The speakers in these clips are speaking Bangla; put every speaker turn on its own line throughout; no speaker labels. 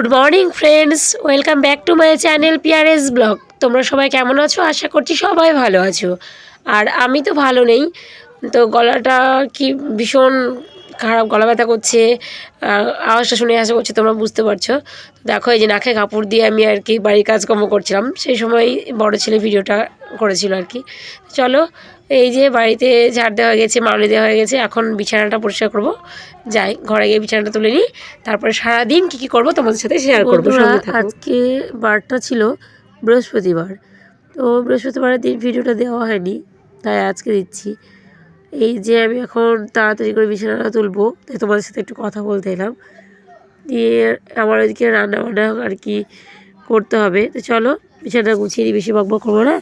Good morning friends, welcome back to my channel PRS blog. তোমরা সবাই কেমন আছো? আশা করছি সবাই ভালো আছো। আর আমি তো ভালো নেই, তো গলাটা কি ভীষণ খারাপ, গলা ব্যথা করছে। আওয়াজটা শুনে আশা করছি তোমরা বুঝতে পারছো। দেখো, এই যে নাকে কাপড় দিয়ে আমি আর কি বাড়ির কাজকর্ম করছিলাম, সেই সময় বড় ছেলে ভিডিওটা করেছিল আর কি। চলো, এই যে বাড়িতে ঝাড় দেওয়া হয়ে গেছে, মাউলি দেওয়া হয়ে গেছে, এখন বিছানাটা পরিষ্কার করবো। যাই ঘরে গিয়ে বিছানাটা তুলে নিই, তারপরে সারাদিন কী কী করবো তোমাদের সাথে শেয়ার করবো। আজকে বারটা ছিল বৃহস্পতিবার, তো বৃহস্পতিবারের দিন ভিডিওটা দেওয়া হয়নি, তাই আজকে দিচ্ছি। এই যে আমি এখন তাড়াতাড়ি করে বিছানাটা তুলবো, তাই তোমাদের সাথে একটু কথা বলতে এলাম। দিয়ে আমার ওইদিকে রান্নাবান্না আর কি করতে হবে, তো চলো বিছানাটা গুছিয়ে দিই, বেশি বকবক করবো না,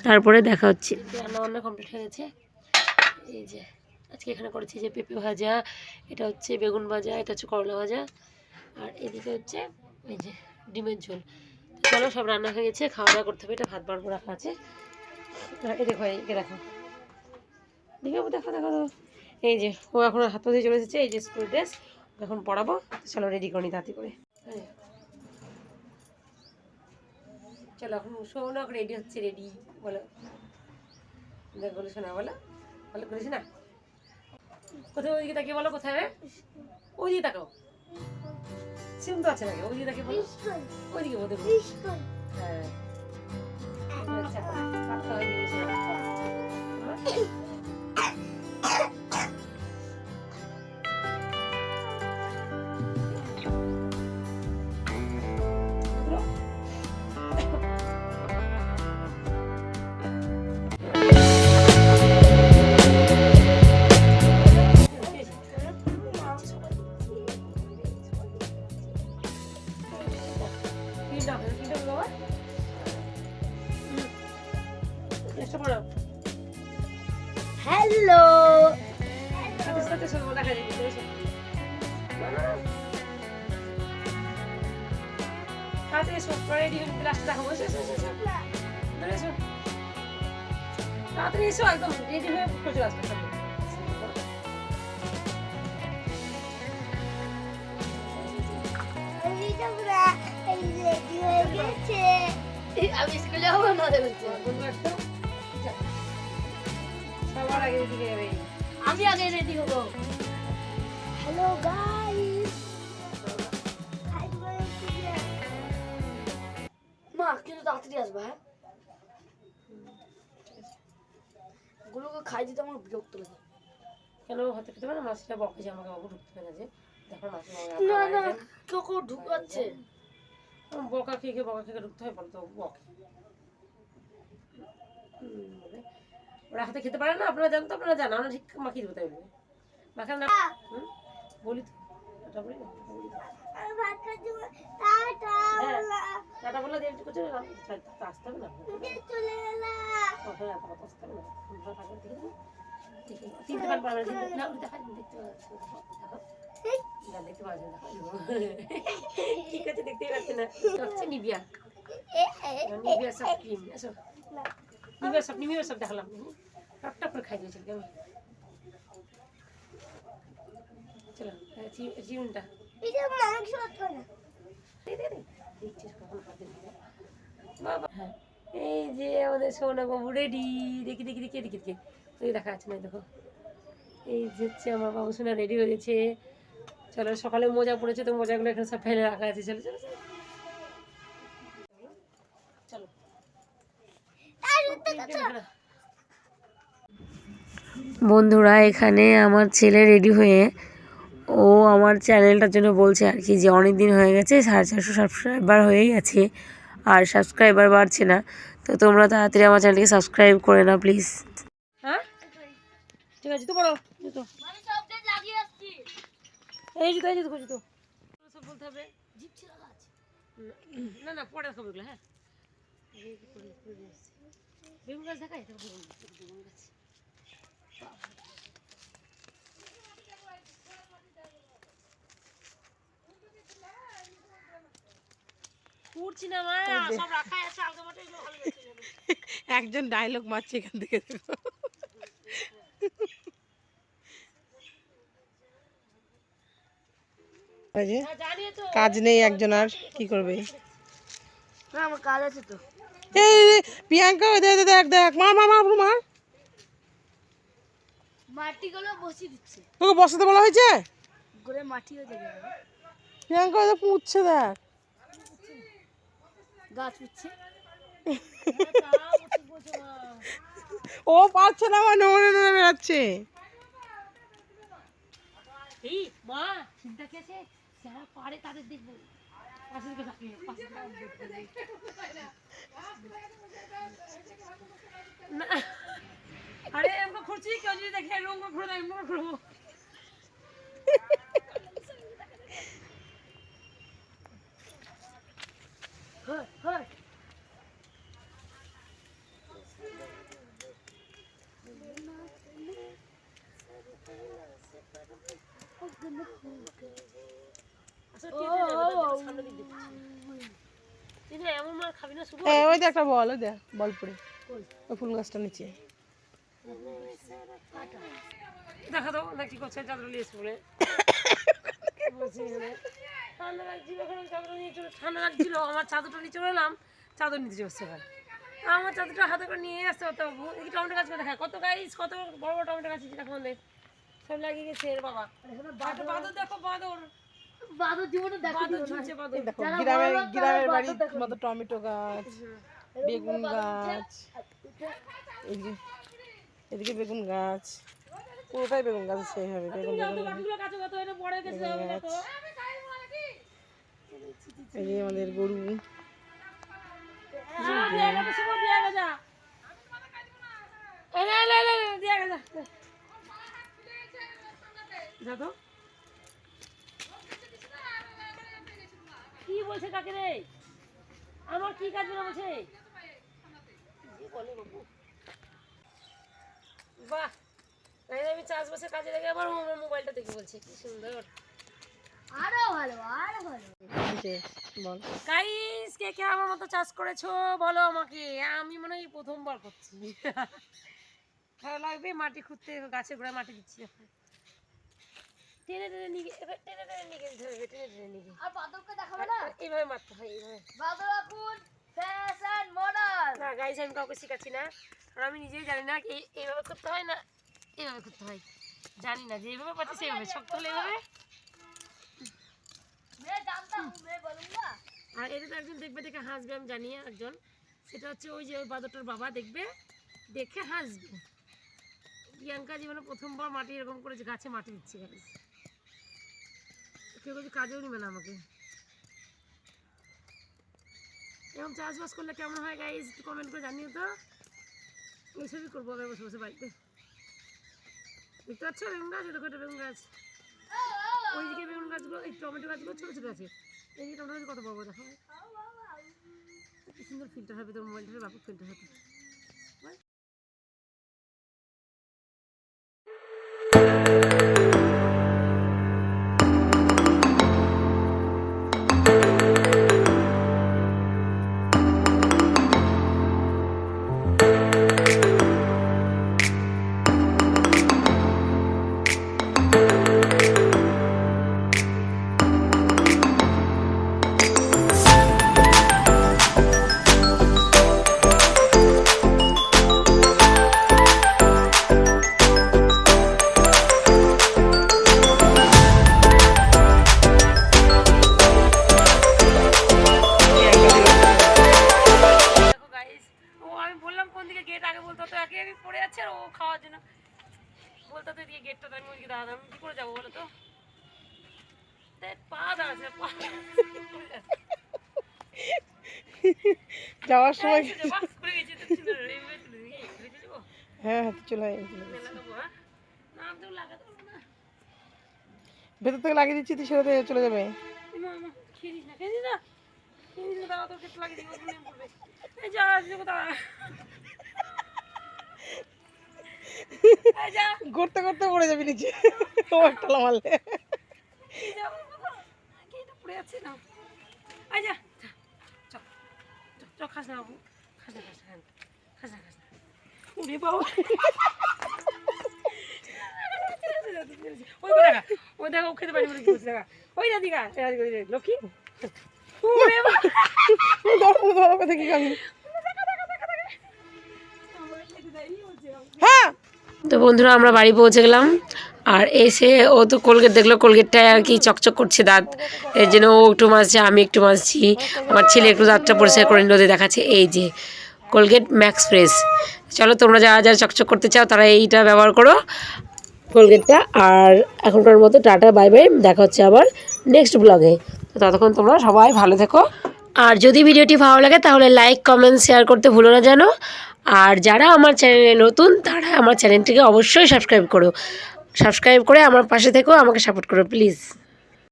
তারপরে দেখা হচ্ছে। রান্নাবান্না কমপ্লিট হয়ে গেছে। এই যে আজকে এখানে করেছি যে পেঁপে ভাজা, এটা হচ্ছে বেগুন ভাজা, এটা হচ্ছে করলা ভাজা, আর এদিকে হচ্ছে এই যে ডিমের ঝোল। চলো, সব রান্না হয়ে গেছে, খাওয়া দাওয়া করতে হবে। এটা ভাত বাড়বো রাখা আছে। এই দেখো, এইকে দেখো, দেখো দেখো দেখো দেখো, এই যে ও এখন হাত দিয়ে চলে এসেছে। এই যে স্কুল ড্রেস, এখন পড়াবো। চলো রেডি করি তাড়াতাড়ি করে। চলো এখন শোনো, রেডি হচ্ছে। রেডি বলো, দেখ বলো শোনা, বলো বলো, করিস না কোথায়? ওইদিকে তাকিয়ে বলো, কোথায়? ওইদিকে তাকাও, সিম তো আছে নাকি? ওইদিকে তাকিয়ে বলো, ওইদিকে বলতে। হ্যাঁ, হ্যালো, তাড়াতাড়ি এসো, রেডি হয়ে ক্লাসটা দেখাবো। তাড়াতাড়ি এসো, একদম রেডি হয়ে চলে আসবে। আমি স্কুলে যাবো না, সবার আগে রেডি হয়ে যাবে। আমি আগে রেডি হবো। হ্যালো গাইস, মা কিন্তু তাড়াতাড়ি আসবে। হ্যাঁ, গুলোকে খাই দিতে আমার বিরক্ত লাগে। কেন হতে পেতে পারে? মাছটা বকে যে আমাকে বাবু ঢুকতে পারে যে, দেখো মাছটা না না কেউ ঢুকাচ্ছে। বকা খেয়ে বকা খেয়ে ঢুকতে হয়, বলতো বকে। ওরা হাতে খেতে পারে না, আপনারা জানেন তো, আপনারা জানো, আমরা ঠিক মাখিয়ে দেবো। তাই বলবে মাখান না, বলি তো, টাটা বলি না, টাটা বলে দিয়ে করছে, আসতে হবে না, তিনটে বার পারবে না, দেখতে পাচ্ছি না, ঠিক আছে, দেখতেই পাচ্ছি না। হচ্ছে নিবিয়া, নিবিয়া সব ক্রিম, এসো নিবিয়া সব দেখালাম, টপ করে খাই দিয়েছিল কেমন। চলো চিউনটা বাবা। হ্যাঁ, এই যে আমাদের সোনা বাবু রেডি। দেখি দেখি দেখি, এদিকে দিকে ওই দেখা যাচ্ছে না, দেখো এই যে হচ্ছে আমার বাবু সোনা রেডি হয়ে গেছে। চলো, সকালে মোজা পড়েছে, তো মোজাগুলো এখানে সব ফেলে রাখা আছে। চলো চলো চলো, বন্ধুরা, এখানে আমার ছেলে রেডি হয়ে ও আমার চ্যানেলটার জন্য বলছে আর কি, যে অনেক দিন হয়ে গেছে, 450 সাবস্ক্রাইবার হয়েই গেছে, আর সাবস্ক্রাইবার বাড়ছে না, তো তোমরা তাড়াতাড়ি আমার চ্যানেলকে সাবস্ক্রাইব করে নাও প্লিজ। হ্যাঁ ঠিক আছে, জুতো পড়ো, জুতো এই জুতো, এই জুতো জুতো সব বলতে হবে। না না, পরে খাবো এগুলো। হ্যাঁ, বেগুন গাছ দেখায়, বেগুন গাছ
একজন ডায়লগ মারছে এখান থেকে, দেখো এই যে কাজ নেই একজন, আর কি করবে?
না আমার কাজ আছে তো।
এই প্রিয়াঙ্কা ওই দেখ দেখ দেখ, মার মার মার মার।
মাটিগুলো বসিয়ে দিচ্ছে,
তোকে বসাতে বলা হয়েছে?
করে মাটি হয়ে যাবে।
প্রিয়াঙ্কা ওই দেখ পুঁতছে, দেখ
গাছ উঠছে।
ও পারছে না, আমার নমনে নমনে বেড়াচ্ছে।
এই মা চিন্তা কি আছে, যারা পারে তাদের দেখবো। পাশে দিকে তাকিয়ে, পাশে দিকে না, আরে এমন করছি, কেউ যদি দেখে এরকম করে দেয়, এমন করবো। হ্যাঁ হ্যাঁ এমন মার খাবি না শুধু।
ওই দেখ একটা বল, ওই দেখ বল পড়ে ওই ফুল গাছটা নিচে।
দেখা দাও না কি করছে, চাদর নিয়ে এসে বলে ঠান্ডা লাগছিল, এখন চাদর নিয়ে চলে, ঠান্ডা লাগছিল, আমার চাদরটা নিয়ে চলে এলাম, চাদর নিতে চলছে এবার। আমার চাদরটা হাতে করে নিয়ে আসতে হতো। এই টমেটো গাছ করে দেখা, কত গাছ, কত বড় বড় টমেটো গাছ দেখো আমাদের, সব লাগিয়ে গেছে এর বাবা। বাদর দেখো, বাদর বাদর জীবনে দেখো, বাদর ঝুলছে, বাদর
দেখো গ্রামের গ্রামের বাড়ির মতো টমেটো গাছ, বেগুন গাছ, এদিকে এদিকে বেগুন গাছ, পুরোটাই বেগুন গাছ আছে এইভাবে, বেগুন বেগুন গাছ। এই যে আমাদের গরু,
কি বলছে কাকে রে, আমার কি কাজ বলছে? বাহ, আমি চাষবাসে কাজে লেগে আবার আমার মোবাইলটা দেখে বলছি, কি সুন্দর, আরো ভালো আরো ভালো।
বল
গাইস, কে কে আমার মতো চাষ করেছো বলো আমাকে, আমি মনে হয় প্রথমবার করছি। ভালো লাগবে, মাটি খুঁড়তে, গাছের গোড়ায় মাটি দিচ্ছি এখন। টেনে টেনে নিয়ে, টেনে টেনে নিয়ে যেতে হবে, টেনে টেনে নিয়ে। আর বাদরকে দেখাবে না, এইভাবে মারতে হয়, এইভাবে। বাদর এখন ফ্যাশন মডেল। না গাইস, আমি কাউকে শেখাচ্ছি না, আর আমি নিজেই জানি না এইভাবে করতে হয় না এইভাবে করতে হয়, জানি না, যে এইভাবে পাচ্ছি সেইভাবে, শক্ত হলে এইভাবে। আর এটা তো একজন দেখবে, দেখে হাসবে, আমি জানি একজন, সেটা হচ্ছে ওই যে ওই বাদরটার বাবা, দেখবে দেখে হাসবে। প্রিয়াঙ্কা জীবনে প্রথমবার মাটি এরকম করে গাছে মাটি দিচ্ছে, গাইস কেউ কিছু কাজেও নিবে না আমাকে। এরকম চাষবাস করলে কেমন হয় গাইস, একটু কমেন্ট করে জানিও তো। এইসবই করবো আগে বসে বসে বাড়িতে। দেখতে পাচ্ছ বেগুন গাছ, এটা বেগুন গাছ, ওইদিকে বেগুন গাছগুলো, এই টমেটো গাছগুলো ছোটো ছোটো আছে, এই টমেটো গাছ কত বড় বড় দেখো, কি সুন্দর ফিল্টার হবে, তোর মোবাইলটা ব্যাপক ফিল্টার হবে।
যাওয়ার সময় হ্যাঁ হাতে চলে ভেতর থেকে লাগিয়ে দিচ্ছি, তুই সেটাতে চলে যাবে। ঘুরতে ঘুরতে পড়ে যাবি নিচে, একটা মারলে
খাস না বাবু, খাস না, খাস না, খাস না, খাস না, উড়ে বাবা। ওই দেখা ওই দেখা ও খেতে পারি বলে কি দেখা ওই রাধিকা লক্ষ্মী
দেখি আমি হ্যাঁ।
তো বন্ধুরা আমরা বাড়ি পৌঁছে গেলাম আর এসে ও তো কোলগেট দেখলো কোলগেটটায় আর কি চকচক করছে দাঁত এর জন্য ও একটু মাজছে আমি একটু মাজছি আমার ছেলে একটু দাঁতটা পরিষ্কার করে নিল দেখাচ্ছে এই যে কোলগেট ম্যাক্স ফ্রেশ চলো তোমরা যারা যারা চকচক করতে চাও তারা এইটা ব্যবহার করো কোলগেটটা আর এখনকার মতো টাটা বাই বাই দেখা হচ্ছে আবার নেক্সট ব্লগে তো ততক্ষণ তোমরা সবাই ভালো থেকো আর যদি ভিডিওটি ভালো লাগে তাহলে লাইক কমেন্ট শেয়ার করতে ভুলো না যেন আর যারা আমার চ্যানেলে নতুন তারা আমার চ্যানেলটিকে অবশ্যই সাবস্ক্রাইব করো সাবস্ক্রাইব করে আমার পাশে থেকেও আমাকে সাপোর্ট করো প্লিজ